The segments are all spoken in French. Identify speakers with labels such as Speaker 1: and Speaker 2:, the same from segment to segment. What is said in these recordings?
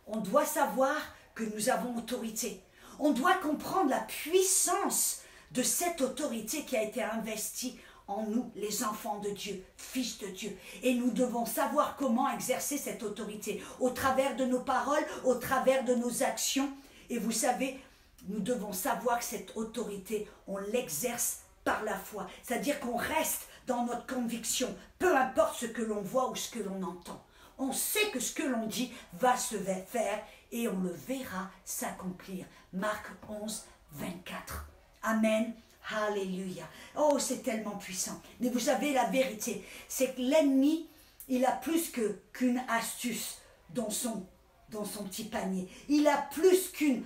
Speaker 1: On doit savoir que nous avons autorité. On doit comprendre la puissance de cette autorité qui a été investie en nous, les enfants de Dieu, fils de Dieu. Et nous devons savoir comment exercer cette autorité, au travers de nos paroles, au travers de nos actions. Et vous savez, nous devons savoir que cette autorité, on l'exerce par la foi. C'est-à-dire qu'on reste dans notre conviction, peu importe ce que l'on voit ou ce que l'on entend. On sait que ce que l'on dit va se faire et on le verra s'accomplir. Marc 11, 24. Amen. Alléluia. Oh, c'est tellement puissant. Mais vous savez, la vérité, c'est que l'ennemi, il a plus qu'une astuce dans son petit panier. Il a plus qu'une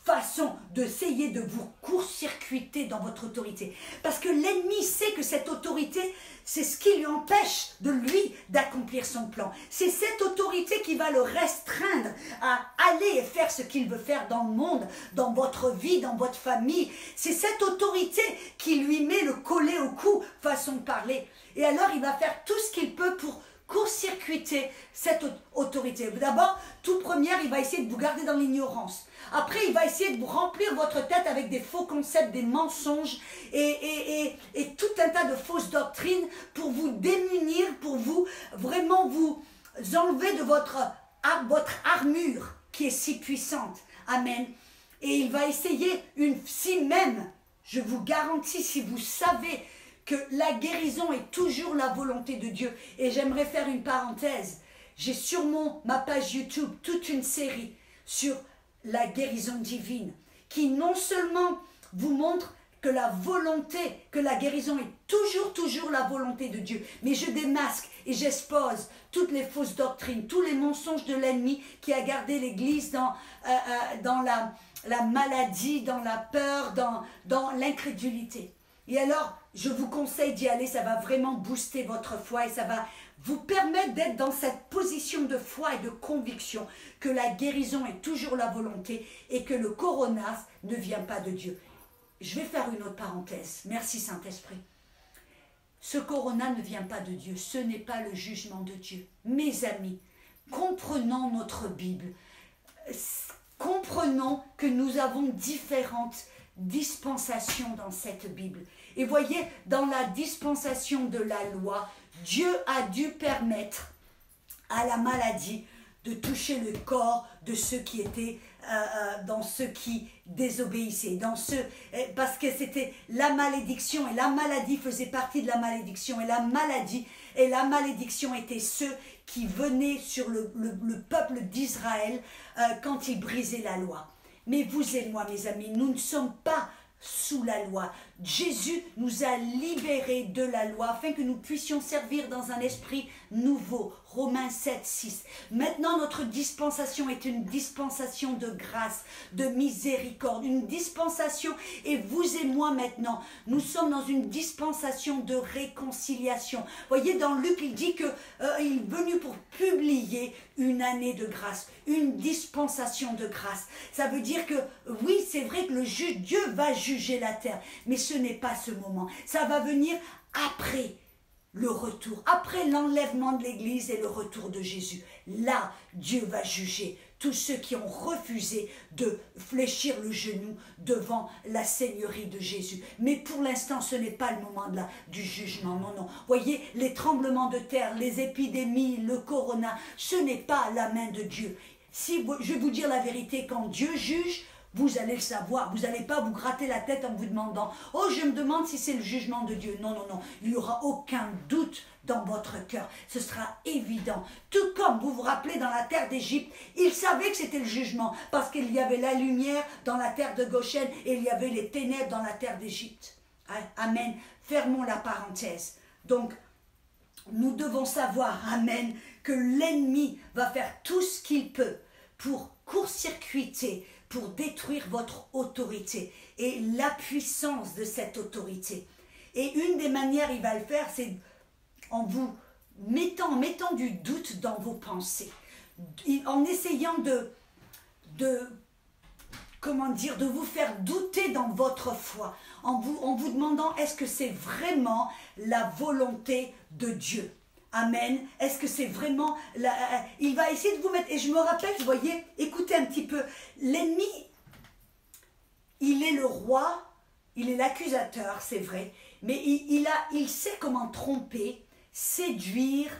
Speaker 1: façon d'essayer de vous court-circuiter dans votre autorité. Parce que l'ennemi sait que cette autorité, c'est ce qui lui empêche de lui d'accomplir son plan. C'est cette autorité qui va le restreindre à aller et faire ce qu'il veut faire dans le monde, dans votre vie, dans votre famille. C'est cette autorité qui lui met le collet au cou, façon de parler. Et alors, il va faire tout ce qu'il peut pour court-circuiter cette autorité. D'abord, tout première, il va essayer de vous garder dans l'ignorance. Après, il va essayer de vous remplir votre tête avec des faux concepts, des mensonges et tout un tas de fausses doctrines pour vous démunir, pour vous vraiment vous enlever de votre armure qui est si puissante. Amen. Et il va essayer, si même, je vous garantis, si vous savez que la guérison est toujours la volonté de Dieu. Et j'aimerais faire une parenthèse. J'ai sur ma page YouTube toute une série sur la guérison divine qui non seulement vous montre que la volonté, que la guérison est toujours la volonté de Dieu, mais je démasque et j'expose toutes les fausses doctrines, tous les mensonges de l'ennemi qui a gardé l'Église dans la maladie, dans la peur, dans l'incrédulité. Et alors, je vous conseille d'y aller, ça va vraiment booster votre foi et ça va vous permettre d'être dans cette position de foi et de conviction que la guérison est toujours la volonté et que le corona ne vient pas de Dieu. Je vais faire une autre parenthèse. Merci Saint-Esprit. Ce corona ne vient pas de Dieu, ce n'est pas le jugement de Dieu. Mes amis, comprenons notre Bible. Comprenons que nous avons différentes dispensations dans cette Bible. Et voyez, dans la dispensation de la loi, Dieu a dû permettre à la maladie de toucher le corps de ceux qui étaient dans ceux qui désobéissaient, parce que c'était la malédiction et la maladie faisait partie de la malédiction et la malédiction était ceux qui venaient sur le peuple d'Israël quand ils brisaient la loi. Mais vous et moi, mes amis, nous ne sommes pas sous la loi. Jésus nous a libérés de la loi afin que nous puissions servir dans un esprit nouveau. Romains 7, 6. Maintenant, notre dispensation est une dispensation de grâce, de miséricorde, une dispensation, et vous et moi maintenant, nous sommes dans une dispensation de réconciliation. Voyez, dans Luc, il dit qu'il est venu pour publier une année de grâce, une dispensation de grâce. Ça veut dire que, oui, c'est vrai que Dieu va juger la terre, mais ce n'est pas ce moment. Ça va venir après le retour, après l'enlèvement de l'Église et le retour de Jésus. Là, Dieu va juger tous ceux qui ont refusé de fléchir le genou devant la seigneurie de Jésus. Mais pour l'instant, ce n'est pas le moment du jugement. Non, non. Voyez, les tremblements de terre, les épidémies, le corona, ce n'est pas la main de Dieu. Je vais vous dire la vérité, quand Dieu juge, vous allez le savoir. Vous n'allez pas vous gratter la tête en vous demandant « Oh, je me demande si c'est le jugement de Dieu. » Non, non, non. Il n'y aura aucun doute dans votre cœur. Ce sera évident. Tout comme vous vous rappelez dans la terre d'Égypte, ils savaient que c'était le jugement parce qu'il y avait la lumière dans la terre de Goshen et il y avait les ténèbres dans la terre d'Égypte. Amen. Fermons la parenthèse. Donc, nous devons savoir, amen, que l'ennemi va faire tout ce qu'il peut pour court-circuiter, pour détruire votre autorité et la puissance de cette autorité. Et une des manières il va le faire, c'est en vous mettant du doute dans vos pensées, en essayant de vous faire douter dans votre foi, en vous demandant est-ce que c'est vraiment la volonté de Dieu. Amen. Est-ce que c'est vraiment... il va essayer de vous mettre... Et je me rappelle, vous voyez, écoutez un petit peu. L'ennemi, il est le roi, il est l'accusateur, c'est vrai. Mais il sait comment tromper, séduire,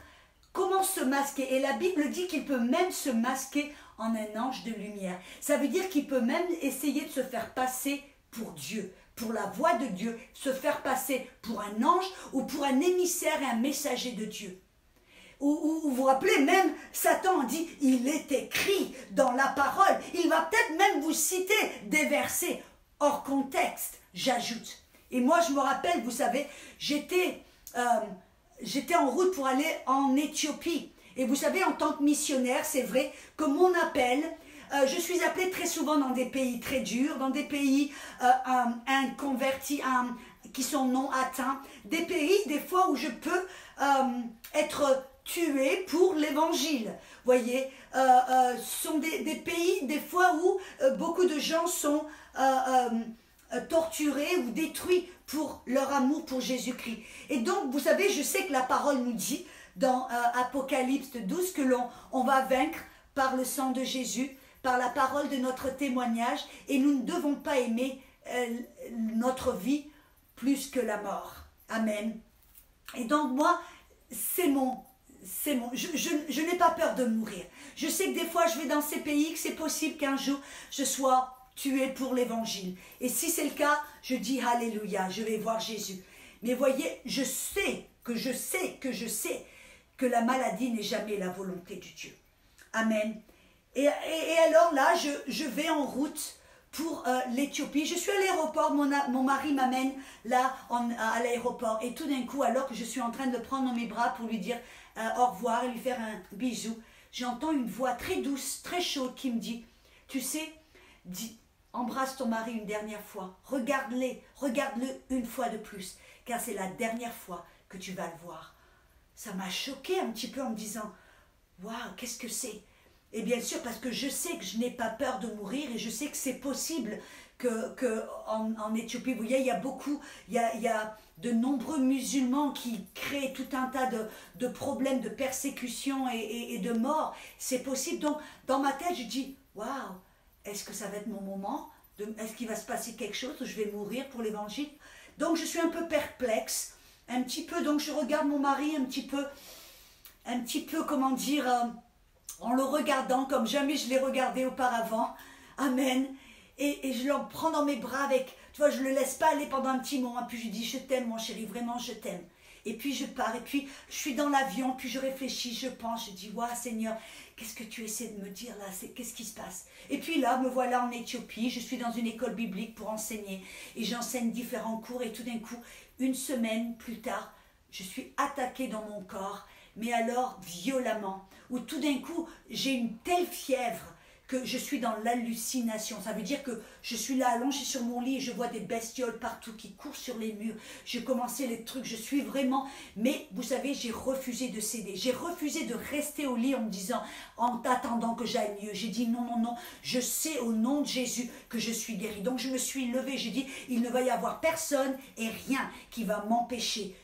Speaker 1: comment se masquer. Et la Bible dit qu'il peut même se masquer en un ange de lumière. Ça veut dire qu'il peut même essayer de se faire passer pour Dieu, pour la voix de Dieu, se faire passer pour un ange ou pour un émissaire et un messager de Dieu. Ou vous vous rappelez, même Satan dit, il est écrit dans la parole. Il va peut-être même vous citer des versets hors contexte, j'ajoute. Et moi, je me rappelle, vous savez, j'étais en route pour aller en Éthiopie. Et vous savez, en tant que missionnaire, c'est vrai que mon appel, je suis appelée très souvent dans des pays très durs, dans des pays inconvertis, qui sont non atteints, des pays, des fois, où je peux être tuée pour l'évangile. Voyez, ce sont des pays, des fois, où beaucoup de gens sont torturés ou détruits pour leur amour pour Jésus-Christ. Et donc, vous savez, je sais que la parole nous dit, dans Apocalypse 12, que on va vaincre par le sang de Jésus, par la parole de notre témoignage, et nous ne devons pas aimer notre vie plus que la mort. Amen. Et donc moi, je n'ai pas peur de mourir. Je sais que des fois je vais dans ces pays, que c'est possible qu'un jour je sois tué pour l'évangile. Et si c'est le cas, je dis Alléluia, je vais voir Jésus. Mais voyez, je sais que la maladie n'est jamais la volonté de Dieu. Amen. Et alors là, je vais en route pour l'Éthiopie. Je suis à l'aéroport, mon mari m'amène là à l'aéroport. Et tout d'un coup, alors que je suis en train de le prendre dans mes bras pour lui dire au revoir et lui faire un bisou, j'entends une voix très douce, très chaude qui me dit, tu sais, embrasse ton mari une dernière fois, regarde-le une fois de plus, car c'est la dernière fois que tu vas le voir. Ça m'a choquée un petit peu en me disant, waouh, qu'est-ce que c'est? Et bien sûr, parce que je sais que je n'ai pas peur de mourir et je sais que c'est possible en Éthiopie, vous voyez, il y a de nombreux musulmans qui créent tout un tas de problèmes, de persécutions et de morts. C'est possible. Donc, dans ma tête, je dis, waouh, est-ce que ça va être mon moment? Est-ce qu'il va se passer quelque chose où je vais mourir pour l'évangile? Donc, je suis un peu perplexe, un petit peu. Donc, je regarde mon mari un petit peu, comment dire, en le regardant comme jamais je l'ai regardé auparavant. Amen. Et je le prends dans mes bras avec, tu vois, je ne le laisse pas aller pendant un petit moment. Puis je lui dis, je t'aime mon chéri, vraiment je t'aime. Et puis je pars, et puis je suis dans l'avion, puis je réfléchis, je pense, je dis, waouh Seigneur, qu'est-ce que tu essaies de me dire là? Qu'est-ce qui se passe? Et puis là, me voilà en Éthiopie, je suis dans une école biblique pour enseigner, et j'enseigne différents cours, et tout d'un coup, une semaine plus tard, je suis attaquée dans mon corps, mais alors violemment, où tout d'un coup, j'ai une telle fièvre que je suis dans l'hallucination. Ça veut dire que je suis là allongée sur mon lit et je vois des bestioles partout qui courent sur les murs. J'ai commencé les trucs, je suis vraiment... Mais vous savez, j'ai refusé de céder. J'ai refusé de rester au lit en me disant, en attendant que j'aille mieux. J'ai dit non, non, non, je sais au nom de Jésus que je suis guérie. Donc je me suis levée, j'ai dit, il ne va y avoir personne et rien qui va m'empêcher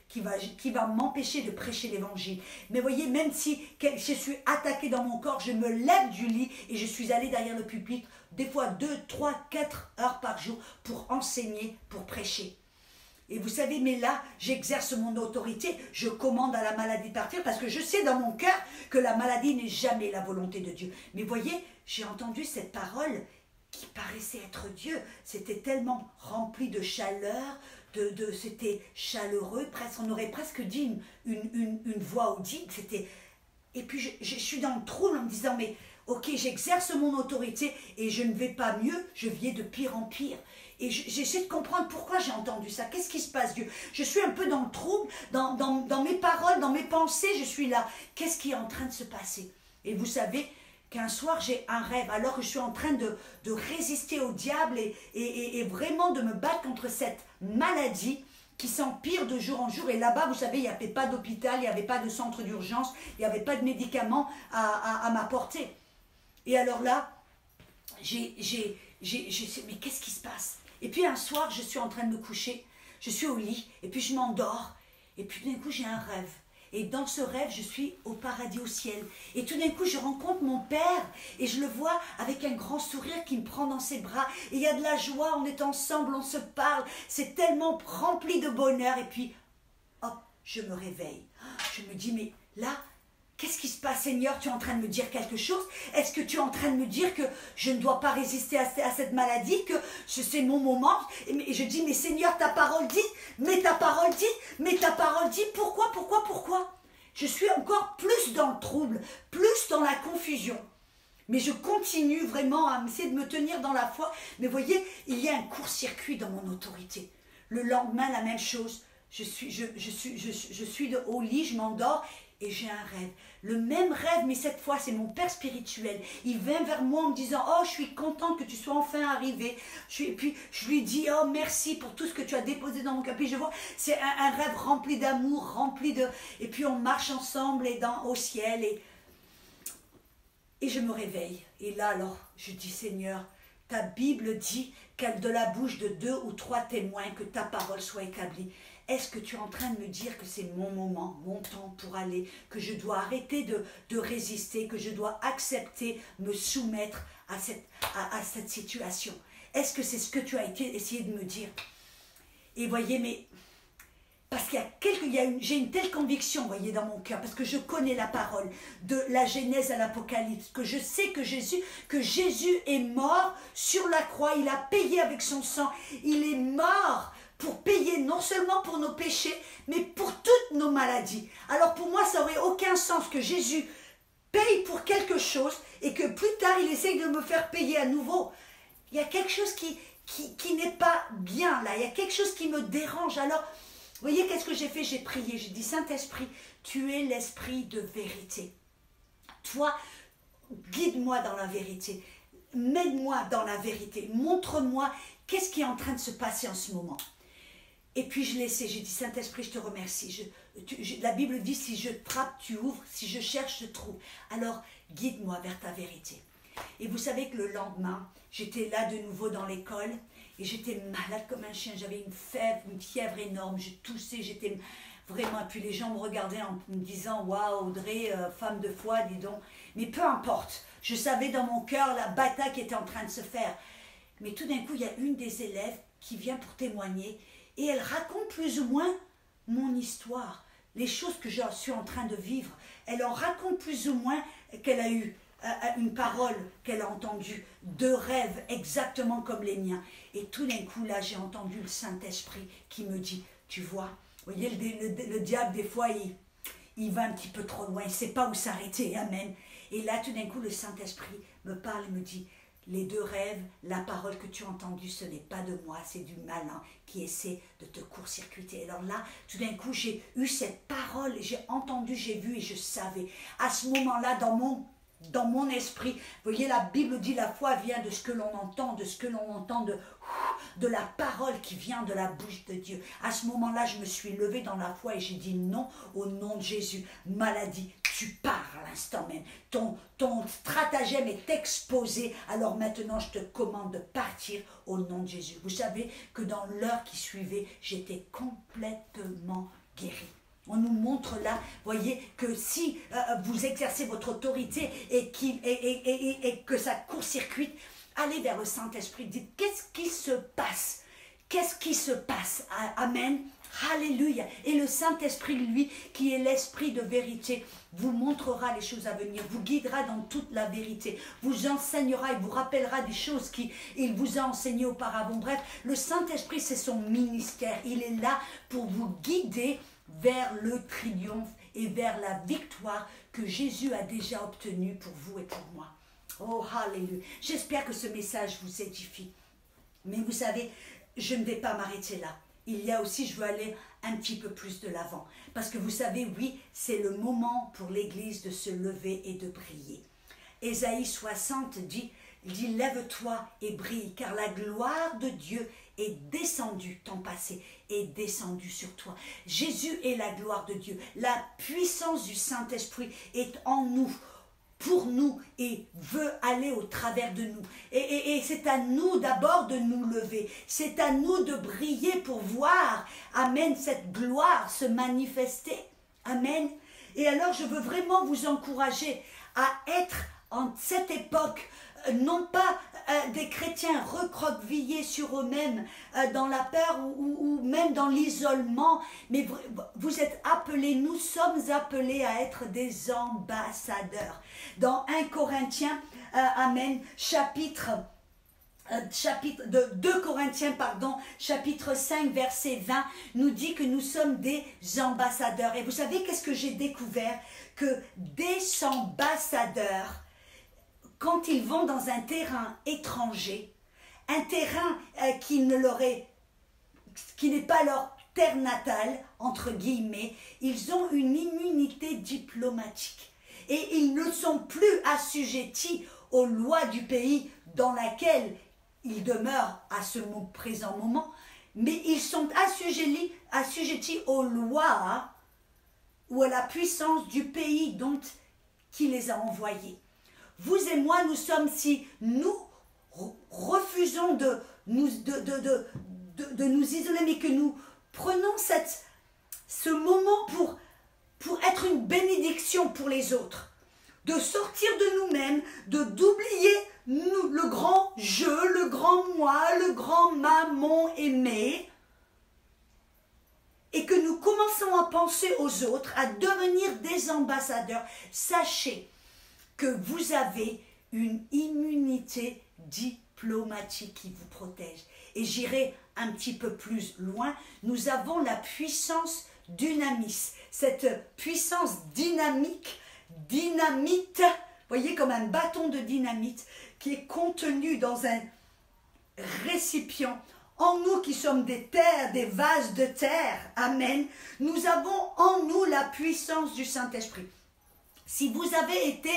Speaker 1: qui va m'empêcher de prêcher l'évangile. Mais voyez, même si je suis attaquée dans mon corps, je me lève du lit et je suis allée derrière le pupitre, des fois 2, 3, 4 heures par jour pour enseigner, pour prêcher. Et vous savez, mais là, j'exerce mon autorité, je commande à la maladie de partir parce que je sais dans mon cœur que la maladie n'est jamais la volonté de Dieu. Mais voyez, j'ai entendu cette parole qui paraissait être Dieu. C'était tellement rempli de chaleur, c'était chaleureux, presque, on aurait presque dit une voix audible. Et puis je suis dans le trouble en me disant, mais ok, j'exerce mon autorité et je ne vais pas mieux, je viens de pire en pire. Et j'essaie de comprendre pourquoi j'ai entendu ça. Qu'est-ce qui se passe, Dieu? Je suis un peu dans le trouble, dans mes paroles, dans mes pensées, je suis là. Qu'est-ce qui est en train de se passer? Et vous savez qu'un soir, j'ai un rêve, alors que je suis en train de résister au diable et vraiment de me battre contre cette maladie qui s'empire de jour en jour. Et là-bas, vous savez, il n'y avait pas d'hôpital, il n'y avait pas de centre d'urgence, il n'y avait pas de médicaments à m'apporter. Et alors là, mais qu'est-ce qui se passe? Et puis un soir, je suis en train de me coucher, je suis au lit, et puis je m'endors, et puis d'un coup, j'ai un rêve. Et dans ce rêve, je suis au paradis, au ciel. Et tout d'un coup, je rencontre mon père et je le vois avec un grand sourire qui me prend dans ses bras. Et il y a de la joie, on est ensemble, on se parle. C'est tellement rempli de bonheur. Et puis, hop, je me réveille. Je me dis, mais là, qu'est-ce qui se passe, Seigneur? Tu es en train de me dire quelque chose? Est-ce que tu es en train de me dire que je ne dois pas résister à cette maladie, que c'est mon moment? Et je dis, mais Seigneur, ta parole dit, mais ta parole dit, mais ta parole dit, pourquoi? Je suis encore plus dans le trouble, plus dans la confusion. Mais je continue vraiment à essayer de me tenir dans la foi. Mais voyez, il y a un court-circuit dans mon autorité. Le lendemain, la même chose. Je suis au lit, je m'endors et j'ai un rêve. Le même rêve, mais cette fois, c'est mon père spirituel. Il vient vers moi en me disant, oh, je suis contente que tu sois enfin arrivé. Et puis, je lui dis, oh, merci pour tout ce que tu as déposé dans mon cœur. Puis je vois, c'est un rêve rempli d'amour, rempli de... Et puis, on marche ensemble et au ciel. Et je me réveille. Et là, alors, je dis, Seigneur, ta Bible dit qu'elle de la bouche de 2 ou 3 témoins, que ta parole soit établie. Est-ce que tu es en train de me dire que c'est mon moment, mon temps pour aller, que je dois arrêter de résister, que je dois accepter, me soumettre à cette situation? Est-ce que c'est ce que tu as essayé de me dire? Et voyez, mais parce j'ai une telle conviction, voyez, dans mon cœur, parce que je connais la parole, de la Genèse à l'Apocalypse, que je sais que Jésus est mort sur la croix, il a payé avec son sang, il est mort pour payer non seulement pour nos péchés, mais pour toutes nos maladies. Alors pour moi, ça n'aurait aucun sens que Jésus paye pour quelque chose et que plus tard, il essaye de me faire payer à nouveau. Il y a quelque chose qui n'est pas bien là, il y a quelque chose qui me dérange. Alors, vous voyez, qu'est-ce que j'ai fait? J'ai prié, j'ai dit, Saint-Esprit, tu es l'esprit de vérité. Toi, guide-moi dans la vérité, mène-moi dans la vérité, montre-moi qu'est-ce qui est en train de se passer en ce moment. Et puis je laissais, j'ai dit, Saint-Esprit, je te remercie. La Bible dit, si je frappe, tu ouvres, si je cherche, je trouve. Alors, guide-moi vers ta vérité. Et vous savez que le lendemain, j'étais là de nouveau dans l'école et j'étais malade comme un chien. J'avais une fièvre énorme, je toussais, j'étais vraiment... Et puis les gens me regardaient en me disant, waouh, Audrey, femme de foi, dis donc. Mais peu importe, je savais dans mon cœur la bataille qui était en train de se faire. Mais tout d'un coup, il y a une des élèves qui vient pour témoigner. Et elle raconte plus ou moins mon histoire, les choses que je suis en train de vivre. Elle en raconte plus ou moins qu'elle a eu une parole qu'elle a entendue, 2 rêves exactement comme les miens. Et tout d'un coup, là, j'ai entendu le Saint-Esprit qui me dit, tu vois, vous voyez, le diable, des fois, il va un petit peu trop loin, il ne sait pas où s'arrêter, amen. Et là, tout d'un coup, le Saint-Esprit me parle et me dit, les 2 rêves, la parole que tu as entendue, ce n'est pas de moi, c'est du malin qui essaie de te court-circuiter. Alors là, tout d'un coup, j'ai eu cette parole, j'ai entendu, j'ai vu et je savais. À ce moment-là, dans mon esprit, vous voyez, la Bible dit la foi vient de ce que l'on entend, de la parole qui vient de la bouche de Dieu. À ce moment-là, je me suis levée dans la foi et j'ai dit non au nom de Jésus. Maladie, tu pars à l'instant même. Ton stratagème est exposé. Alors maintenant, je te commande de partir au nom de Jésus. Vous savez que dans l'heure qui suivait, j'étais complètement guérie. On nous montre là, voyez, que si vous exercez votre autorité et que ça court-circuite, allez vers le Saint-Esprit, dites, qu'est-ce qui se passe? Qu'est-ce qui se passe? Amen. Alléluia. Et le Saint-Esprit, lui, qui est l'Esprit de vérité, vous montrera les choses à venir, vous guidera dans toute la vérité, vous enseignera et vous rappellera des choses qu'il vous a enseignées auparavant. Bref, le Saint-Esprit, c'est son ministère. Il est là pour vous guider vers le triomphe et vers la victoire que Jésus a déjà obtenue pour vous et pour moi. Oh, alléluia. J'espère que ce message vous édifie. Mais vous savez, je ne vais pas m'arrêter là. Il y a aussi, je veux aller un petit peu plus de l'avant. Parce que vous savez, oui, c'est le moment pour l'Église de se lever et de briller. Ésaïe 60 dit, lève-toi et brille, car la gloire de Dieu est descendue, temps passé, est descendue sur toi. Jésus est la gloire de Dieu. La puissance du Saint-Esprit est en nous, pour nous, et veut aller au travers de nous. Et c'est à nous d'abord de nous lever. C'est à nous de briller pour voir, amen, cette gloire se manifester. Amen. Et alors je veux vraiment vous encourager à être en cette époque, non pas des chrétiens recroquevillés sur eux-mêmes dans la peur ou même dans l'isolement, mais vous êtes appelés, nous sommes appelés à être des ambassadeurs. Dans 1 Corinthiens, Amen, chapitre de 2 Corinthiens, pardon, chapitre 5, verset 20, nous dit que nous sommes des ambassadeurs. Et vous savez qu'est-ce que j'ai découvert? Que des ambassadeurs, quand ils vont dans un terrain étranger, un terrain qui n'est pas leur terre natale, entre guillemets, ils ont une immunité diplomatique. Et ils ne sont plus assujettis aux lois du pays dans laquelle ils demeurent à ce présent moment, mais ils sont assujettis aux lois ou à la puissance du pays qui les a envoyés. Vous et moi, nous sommes, si nous refusons de nous isoler, mais que nous prenons ce moment pour être une bénédiction pour les autres, de sortir de nous-mêmes, d'oublier le grand je, le grand moi, le grand maman aimé, et que nous commençons à penser aux autres, à devenir des ambassadeurs. Sachez que vous avez une immunité diplomatique qui vous protège. Et j'irai un petit peu plus loin, nous avons la puissance dynamis, cette puissance dynamite, voyez, comme un bâton de dynamite qui est contenu dans un récipient. En nous qui sommes des terres, des vases de terre, amen, nous avons en nous la puissance du Saint-Esprit. Si vous avez été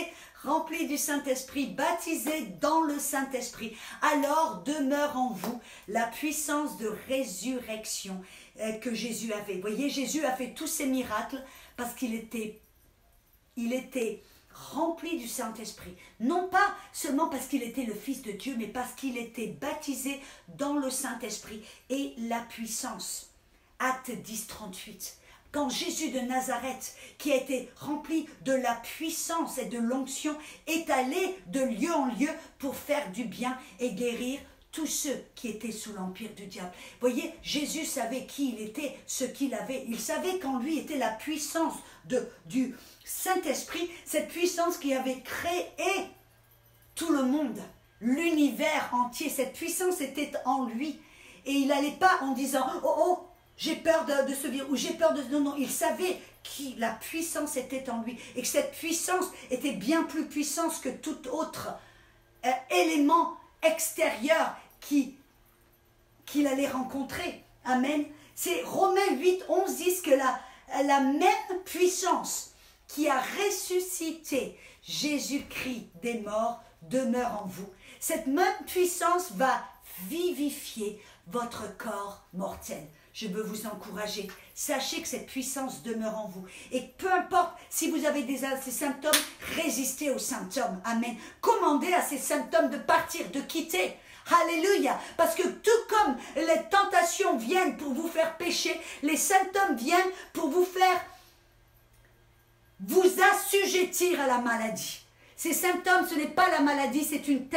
Speaker 1: remplis du Saint-Esprit, baptisés dans le Saint-Esprit, alors demeure en vous la puissance de résurrection que Jésus avait. Vous voyez, Jésus a fait tous ces miracles parce qu'il était rempli du Saint-Esprit. Non pas seulement parce qu'il était le Fils de Dieu, mais parce qu'il était baptisé dans le Saint-Esprit et la puissance. Acte 10, 38. Quand Jésus de Nazareth, qui a été rempli de la puissance et de l'onction, est allé de lieu en lieu pour faire du bien et guérir tous ceux qui étaient sous l'empire du diable. Voyez, Jésus savait qui il était, ce qu'il avait. Il savait qu'en lui était la puissance du Saint-Esprit, cette puissance qui avait créé tout le monde, l'univers entier. Cette puissance était en lui. Et il n'allait pas en disant « Oh, j'ai peur de ce virus » ou « j'ai peur de... » Non, il savait que la puissance était en lui. Et que cette puissance était bien plus puissante que tout autre élément extérieur qu'il allait rencontrer. Amen. C'est Romains 8, 11 dit que la même puissance qui a ressuscité Jésus-Christ des morts demeure en vous. Cette même puissance va vivifier votre corps mortel. Je veux vous encourager. Sachez que cette puissance demeure en vous. Et peu importe si vous avez ces symptômes, résistez aux symptômes. Amen. Commandez à ces symptômes de partir, de quitter. Alléluia. Parce que tout comme les tentations viennent pour vous faire pécher, les symptômes viennent pour vous faire vous assujettir à la maladie. Ces symptômes, ce n'est pas la maladie, c'est une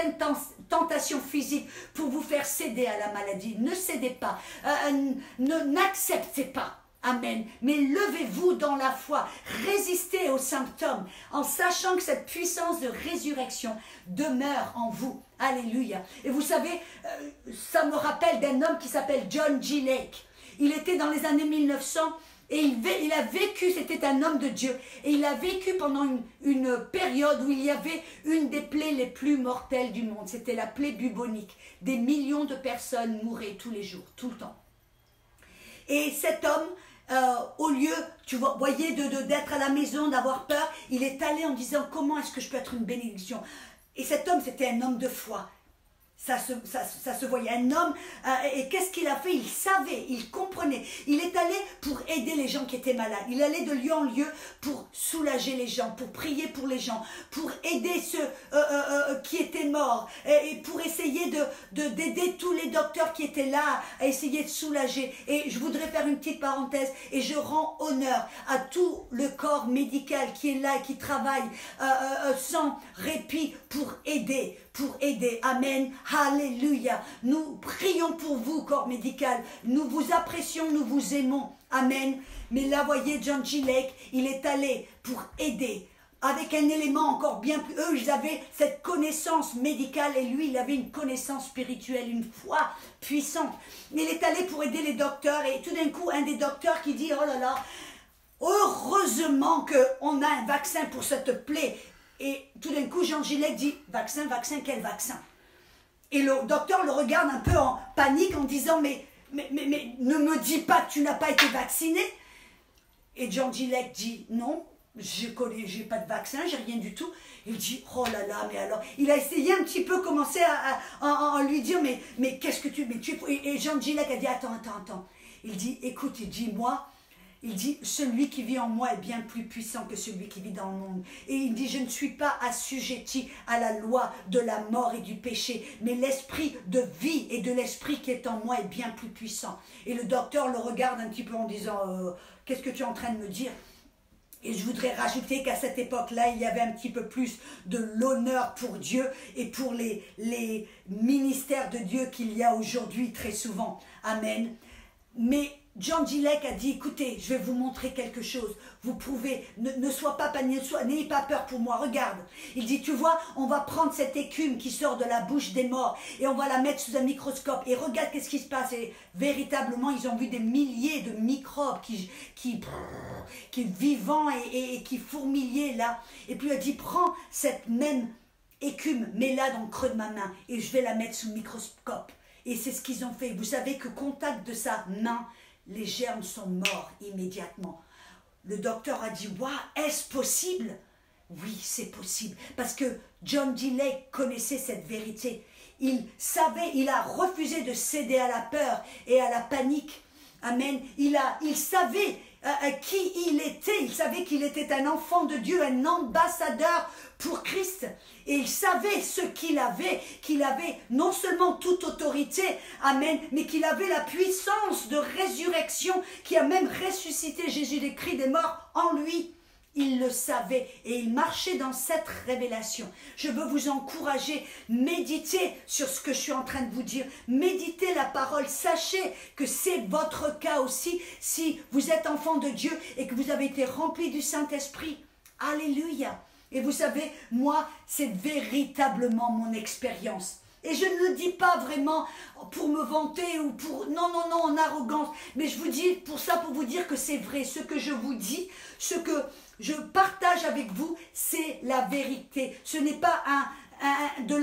Speaker 1: tentation physique pour vous faire céder à la maladie. Ne cédez pas, n'acceptez pas. Amen. Mais levez-vous dans la foi, résistez aux symptômes en sachant que cette puissance de résurrection demeure en vous. Alléluia. Et vous savez, ça me rappelle d'un homme qui s'appelle John G. Lake. Il était dans les années 1900 et il a vécu, c'était un homme de Dieu, et il a vécu pendant une période où il y avait une des plaies les plus mortelles du monde. C'était la plaie bubonique. Des millions de personnes mouraient tous les jours, tout le temps. Et cet homme, au lieu, tu voyez, d'être à la maison, d'avoir peur, il est allé en disant « Comment est-ce que je peux être une bénédiction ?» Et cet homme, c'était un homme de foi. Ça se voyait, un homme, et qu'est-ce qu'il a fait? Il savait, il comprenait. Il est allé pour aider les gens qui étaient malades. Il allait de lieu en lieu pour soulager les gens, pour prier pour les gens, pour aider ceux qui étaient morts, et pour essayer d'aider tous les docteurs qui étaient là, à essayer de soulager. Et je voudrais faire une petite parenthèse, et je rends honneur à tout le corps médical qui est là, qui travaille sans répit pour aider. Amen. Alléluia. Nous prions pour vous, corps médical. Nous vous apprécions, nous vous aimons. Amen. Mais là, voyez, John G. Lake, il est allé pour aider avec un élément encore bien plus... Eux, ils avaient cette connaissance médicale et lui, il avait une connaissance spirituelle, une foi puissante. Il est allé pour aider les docteurs et tout d'un coup, un des docteurs qui dit, oh là là, heureusement qu'on a un vaccin pour cette plaie. Et tout d'un coup, Jean Gillet dit, vaccin, quel vaccin? Et le docteur le regarde un peu en panique en disant, mais ne me dis pas que tu n'as pas été vacciné. Et John Gillet dit, non, j'ai pas de vaccin, j'ai rien du tout. Il dit, oh là là, mais alors, il a essayé un petit peu commencer à lui dire, mais qu'est-ce que tu... Et John Gillet a dit, attends. Il dit, écoute, il dit, moi... Il dit, celui qui vit en moi est bien plus puissant que celui qui vit dans le monde. Et il dit, je ne suis pas assujetti à la loi de la mort et du péché, mais l'esprit de vie et de l'esprit qui est en moi est bien plus puissant. Et le docteur le regarde un petit peu en disant, qu'est-ce que tu es en train de me dire? Et je voudrais rajouter qu'à cette époque-là, il y avait un petit peu plus de l'honneur pour Dieu et pour les ministères de Dieu qu'il y a aujourd'hui très souvent. Amen. Mais John G. Lake a dit, écoutez, je vais vous montrer quelque chose. Vous pouvez, ne sois pas paniqué, n'ayez pas peur pour moi, regarde. Il dit, tu vois, on va prendre cette écume qui sort de la bouche des morts et on va la mettre sous un microscope. Et regarde qu'est-ce qui se passe. Et véritablement, ils ont vu des milliers de microbes qui vivants et qui fourmillaient là. Et puis il a dit, prends cette même écume, mets-la dans le creux de ma main et je vais la mettre sous le microscope. Et c'est ce qu'ils ont fait. Vous savez que contact de sa main, les germes sont morts immédiatement. Le docteur a dit, waouh, est-ce possible? Oui, c'est possible. Parce que John D. Lake connaissait cette vérité. Il savait, il a refusé de céder à la peur et à la panique. Amen. Il savait qui il était. Il savait qu'il était un enfant de Dieu, un ambassadeur pour Christ. Et il savait ce qu'il avait non seulement toute autorité, amen, mais qu'il avait la puissance de résurrection qui a même ressuscité Jésus-Christ des morts en lui. Il le savait et il marchait dans cette révélation. Je veux vous encourager, méditez sur ce que je suis en train de vous dire. Méditez la parole. Sachez que c'est votre cas aussi si vous êtes enfant de Dieu et que vous avez été rempli du Saint-Esprit. Alléluia. Et vous savez, moi, c'est véritablement mon expérience. Et je ne le dis pas vraiment pour me vanter ou pour... Non, en arrogance. Mais je vous dis pour ça, pour vous dire que c'est vrai. Ce que je vous dis, ce que je partage avec vous, c'est la vérité. Ce n'est pas de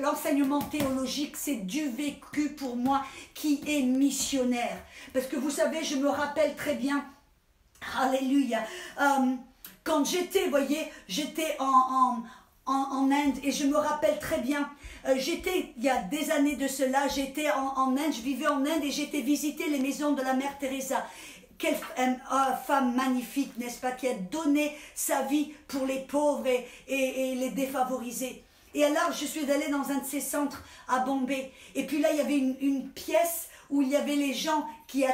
Speaker 1: l'enseignement théologique, c'est du vécu pour moi qui est missionnaire. Parce que vous savez, je me rappelle très bien, alléluia, quand j'étais, voyez, j'étais en Inde et je me rappelle très bien, il y a des années de cela, j'étais en Inde, je vivais en Inde et j'étais visiter les maisons de la mère Teresa. Quelle femme magnifique, n'est-ce pas, qui a donné sa vie pour les pauvres et les défavorisés. Et alors, je suis allée dans un de ces centres à Bombay. Et puis là, il y avait une pièce où il y avait les gens qui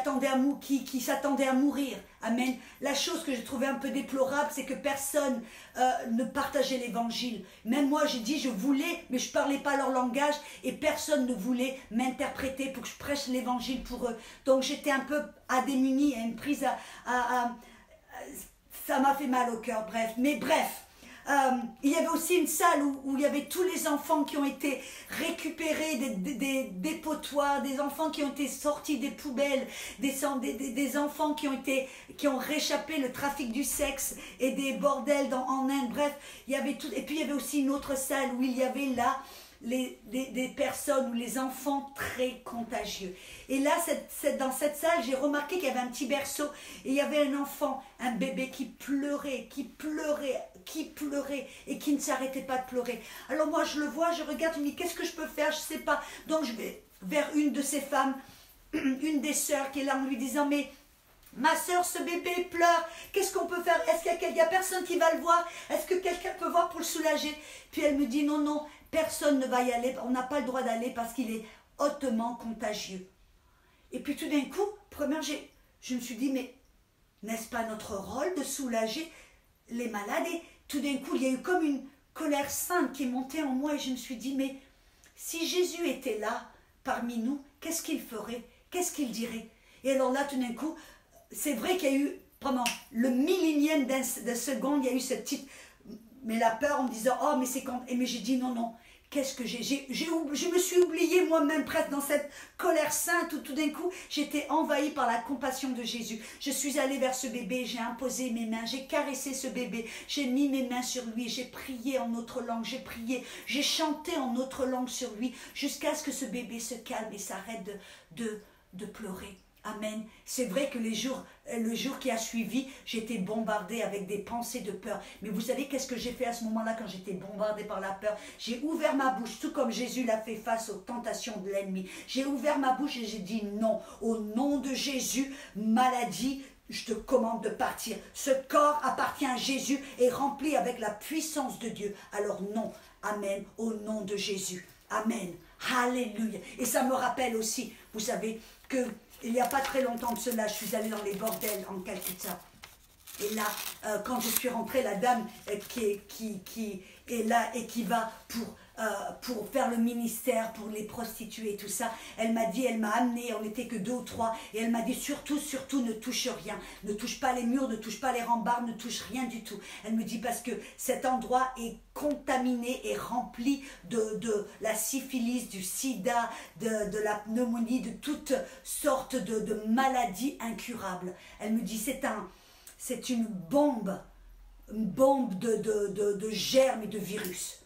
Speaker 1: s'attendaient à mourir. Amen. La chose que je trouvais un peu déplorable, c'est que personne ne partageait l'évangile. Même moi, j'ai dit, je voulais, mais je ne parlais pas leur langage et personne ne voulait m'interpréter pour que je prêche l'évangile pour eux. Donc, j'étais un peu démunie, une prise ça m'a fait mal au cœur, bref. Mais bref. Il y avait aussi une salle où il y avait tous les enfants qui ont été récupérés des dépotoirs, des enfants qui ont été sortis des poubelles, des enfants qui ont réchappé le trafic du sexe et des bordels en Inde. Bref, il y avait tout. Et puis il y avait aussi une autre salle où il y avait là des personnes ou les enfants très contagieux. Et là, dans cette salle, j'ai remarqué qu'il y avait un petit berceau et il y avait un enfant, un bébé qui pleurait et qui ne s'arrêtait pas de pleurer. Alors moi, je le vois, je regarde, je me dis, qu'est-ce que je peux faire? Je ne sais pas. Donc je vais vers une de ces femmes, une des sœurs qui est là en lui disant, mais Ma soeur, ce bébé pleure. Qu'est-ce qu'on peut faire? Est-ce qu'il y a personne qui va le voir? Est-ce que quelqu'un peut voir pour le soulager? Puis elle me dit, non, non, personne ne va y aller. On n'a pas le droit d'aller parce qu'il est hautement contagieux. Et puis tout d'un coup, je me suis dit, mais n'est-ce pas notre rôle de soulager les malades? Et tout d'un coup, il y a eu comme une colère sainte qui est montée en moi et je me suis dit, mais si Jésus était là parmi nous, qu'est-ce qu'il ferait? Qu'est-ce qu'il dirait? Et alors là, tout d'un coup, c'est vrai qu'il y a eu, pendant le millenième de seconde, il y a eu cette petite, mais la peur en me disant, oh, mais c'est quand, mais j'ai dit, non, non, qu'est-ce que je me suis oubliée moi-même presque dans cette colère sainte où tout d'un coup, j'étais envahie par la compassion de Jésus. Je suis allée vers ce bébé, j'ai imposé mes mains, j'ai caressé ce bébé, j'ai mis mes mains sur lui, j'ai prié en autre langue, j'ai prié, j'ai chanté en autre langue sur lui, jusqu'à ce que ce bébé se calme et s'arrête de pleurer. Amen. C'est vrai que le jour qui a suivi, j'étais bombardée avec des pensées de peur. Mais vous savez qu'est-ce que j'ai fait à ce moment-là quand j'étais bombardée par la peur? J'ai ouvert ma bouche, tout comme Jésus l'a fait face aux tentations de l'ennemi. J'ai ouvert ma bouche et j'ai dit non. Au nom de Jésus, maladie, je te commande de partir. Ce corps appartient à Jésus et rempli avec la puissance de Dieu. Alors non. Amen. Au nom de Jésus. Amen. Alléluia. Et ça me rappelle aussi, vous savez, que il n'y a pas très longtemps de cela, je suis allée dans les bordels en Calcutta. Et là, quand je suis rentrée, la dame qui est là et qui va pour faire le ministère, pour les prostituées et tout ça, elle m'a amenée, on n'était que 2 ou 3, et elle m'a dit surtout, ne touche rien. Ne touche pas les murs, ne touche pas les rambardes, ne touche rien du tout. Elle me dit parce que cet endroit est contaminé et rempli de la syphilis, du sida, de la pneumonie, de toutes sortes de maladies incurables. Elle me dit c'est une bombe de germes et de virus.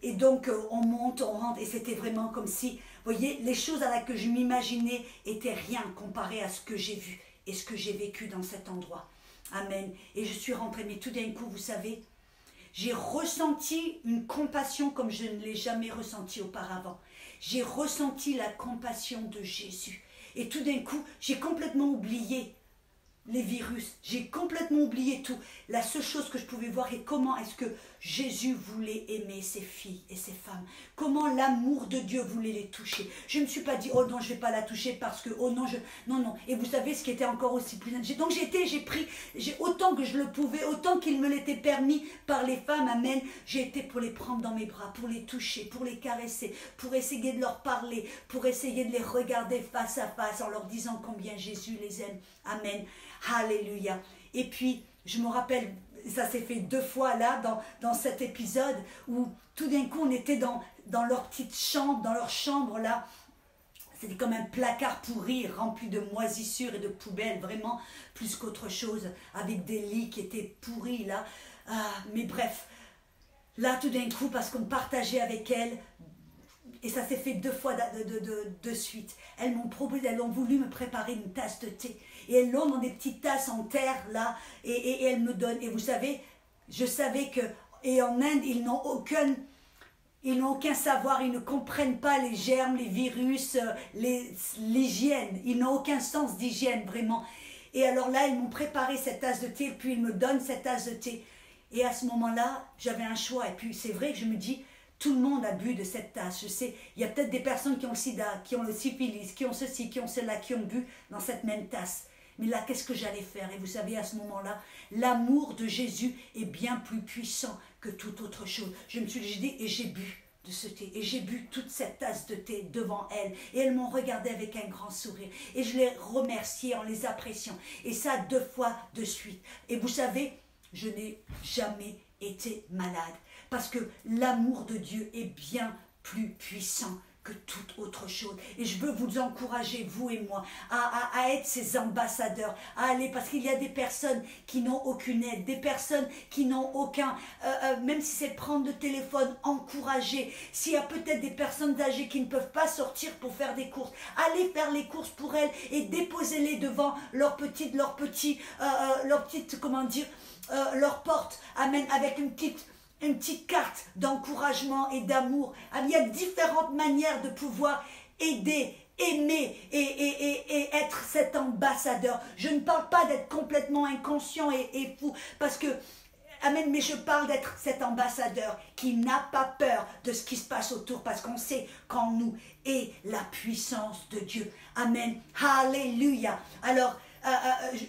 Speaker 1: Et donc on monte, on rentre, et c'était vraiment comme si, vous voyez, les choses à laquelle je m'imaginais étaient rien comparé à ce que j'ai vu et ce que j'ai vécu dans cet endroit. Amen. Et je suis rentrée, mais tout d'un coup, vous savez, j'ai ressenti une compassion comme je ne l'ai jamais ressentie auparavant. J'ai ressenti la compassion de Jésus. Et tout d'un coup, j'ai complètement oublié les virus. J'ai complètement oublié tout. La seule chose que je pouvais voir est comment est-ce que Jésus voulait aimer ses filles et ses femmes. Comment l'amour de Dieu voulait les toucher. Je ne me suis pas dit, oh non, je ne vais pas la toucher parce que, oh non, non, non. Et vous savez ce qui était encore aussi plus... Donc j'ai pris, autant que je le pouvais, autant qu'il me l'était permis par les femmes, amen. J'ai été pour les prendre dans mes bras, pour les toucher, pour les caresser, pour essayer de leur parler, pour essayer de les regarder face à face en leur disant combien Jésus les aime. Amen. Alléluia. Et puis, je me rappelle, ça s'est fait 2 fois là, dans cet épisode, où tout d'un coup, on était dans leur petite chambre, dans leur chambre là. C'était comme un placard pourri, rempli de moisissures et de poubelles, vraiment plus qu'autre chose, avec des lits qui étaient pourris là. Mais bref, là tout d'un coup, parce qu'on partageait avec elles, et ça s'est fait 2 fois de suite. Elles ont voulu me préparer une tasse de thé. Et elles l'ont dans des petites tasses en terre, là, et elles me donnent. Et vous savez, je savais que, et en Inde, ils n'ont aucun savoir, ils ne comprennent pas les germes, les virus, l'hygiène. Ils n'ont aucun sens d'hygiène, vraiment. Et alors là, ils m'ont préparé cette tasse de thé, puis ils me donnent cette tasse de thé. Et à ce moment-là, j'avais un choix. Et puis c'est vrai que je me dis, tout le monde a bu de cette tasse. Je sais, il y a peut-être des personnes qui ont le sida, qui ont le syphilis, qui ont ceci, qui ont cela, qui ont bu dans cette même tasse. Mais là, qu'est-ce que j'allais faire? Et vous savez, à ce moment-là, l'amour de Jésus est bien plus puissant que toute autre chose. Je me suis dit, et j'ai bu de ce thé. Et j'ai bu toute cette tasse de thé devant elles. Et elles m'ont regardé avec un grand sourire. Et je les remerciais en les appréciant. Et ça 2 fois de suite. Et vous savez, je n'ai jamais été malade. Parce que l'amour de Dieu est bien plus puissant que toute autre chose. Et je veux vous encourager, vous et moi, à être ces ambassadeurs, à aller, parce qu'il y a des personnes qui n'ont aucune aide, des personnes qui n'ont aucun, même si c'est prendre le téléphone, encourager. S'il y a peut-être des personnes âgées qui ne peuvent pas sortir pour faire des courses, allez faire les courses pour elles et déposez-les devant leur petite, comment dire, leur porte, amen, avec une petite carte d'encouragement et d'amour. Il y a différentes manières de pouvoir aider aimer et être cet ambassadeur. Je ne parle pas d'être complètement inconscient et fou, parce que, amen, mais je parle d'être cet ambassadeur qui n'a pas peur de ce qui se passe autour, parce qu'on sait qu'en nous est la puissance de Dieu. Amen. Alléluia. Alors,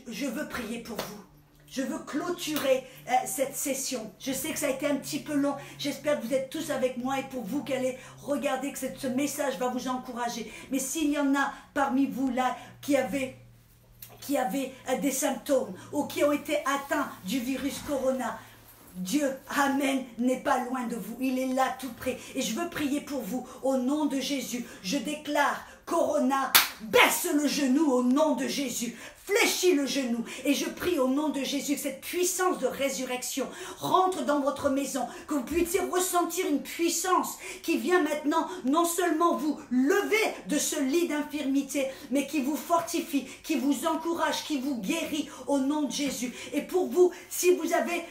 Speaker 1: je veux prier pour vous. Je veux clôturer cette session. Je sais que ça a été un petit peu long. J'espère que vous êtes tous avec moi et pour vous qui allez regarder que ce message va vous encourager. Mais s'il y en a parmi vous là qui avaient des symptômes ou qui ont été atteints du virus Corona, Dieu, amen, n'est pas loin de vous. Il est là tout près. Et je veux prier pour vous au nom de Jésus. Je déclare, Corona, baisse le genou au nom de Jésus. Fléchis le genou et je prie au nom de Jésus que cette puissance de résurrection rentre dans votre maison, que vous puissiez ressentir une puissance qui vient maintenant non seulement vous lever de ce lit d'infirmité, mais qui vous fortifie, qui vous encourage, qui vous guérit au nom de Jésus. Et pour vous, si vous avez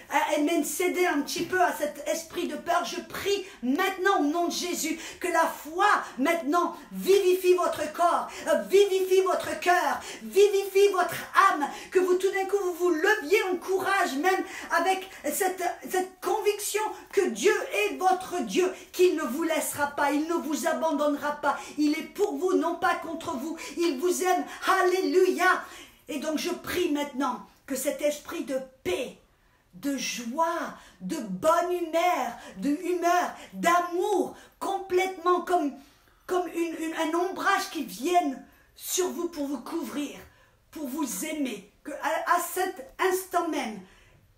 Speaker 1: cédé un petit peu à cet esprit de peur, je prie maintenant au nom de Jésus que la foi maintenant vivifie votre corps, vivifie votre cœur, vivifie votre âme, que vous tout d'un coup vous vous leviez en courage, même avec cette conviction que Dieu est votre Dieu, qu'il ne vous laissera pas, il ne vous abandonnera pas, il est pour vous, non pas contre vous, il vous aime, alléluia. Et donc je prie maintenant que cet esprit de paix, de joie, de bonne humeur, d'amour, complètement comme un ombrage qui vienne sur vous pour vous couvrir, pour vous aimer, que à cet instant même,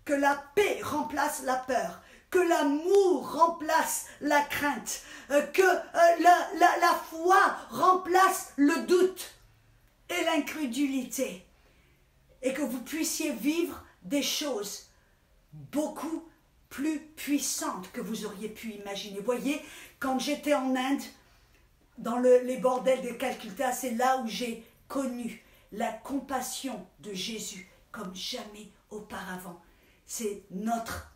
Speaker 1: que la paix remplace la peur, que l'amour remplace la crainte, que la foi remplace le doute et l'incrédulité, et que vous puissiez vivre des choses beaucoup plus puissantes que vous auriez pu imaginer. Voyez, quand j'étais en Inde, dans les bordels de Calcutta, c'est là où j'ai connu la compassion de Jésus comme jamais auparavant. C'est notre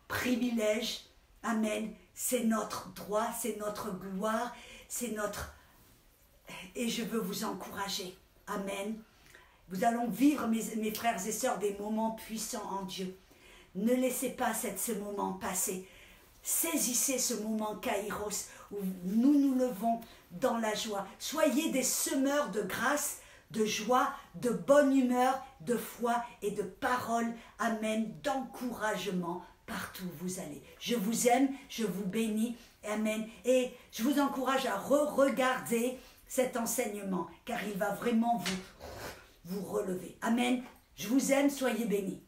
Speaker 1: privilège, amen, c'est notre droit, c'est notre gloire, c'est notre... Et je veux vous encourager, amen. Nous allons vivre, mes frères et sœurs, des moments puissants en Dieu. Ne laissez pas ce moment passer. Saisissez ce moment Kairos où nous levons dans la joie. Soyez des semeurs de grâce, de joie, de bonne humeur, de foi et de parole, amen, d'encouragement partout où vous allez. Je vous aime, je vous bénis, amen. Et je vous encourage à re-regarder cet enseignement, car il va vraiment vous relever. Amen. Je vous aime, soyez bénis.